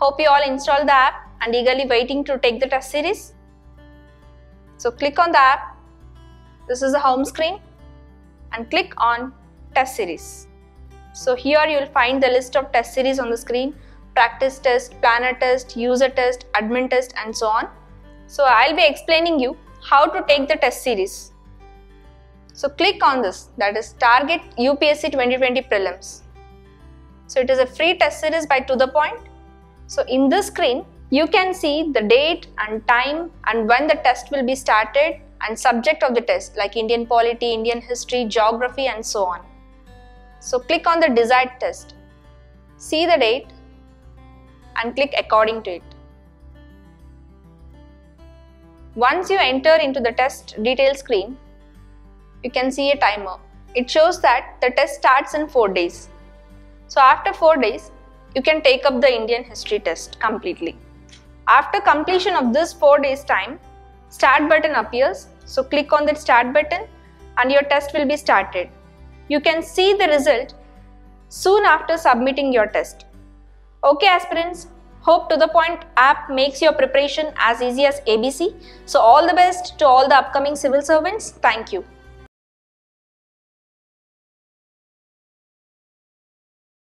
Hope you all installed the app and eagerly waiting to take the test series. So click on the app. This is the home screen and click on test series. So here you will find the list of test series on the screen: practice test, planner test, user test, admin test, and so on. So I'll be explaining you how to take the test series. So click on this, that is Target UPSC 2020 Prelims. So it is a free test series by 2THEPOINT. So in this screen, you can see the date and time and when the test will be started and subject of the test like Indian Polity, Indian History, Geography, and so on. So click on the desired test. See the date and click according to it. Once you enter into the test details screen, you can see a timer. It shows that the test starts in 4 days. So after 4 days, you can take up the Indian history test completely. After completion of this 4 days time, start button appears. So click on the start button and your test will be started. You can see the result soon after submitting your test. Okay aspirants, hope 2THEPOINT app makes your preparation as easy as ABC. So all the best to all the upcoming civil servants. Thank you.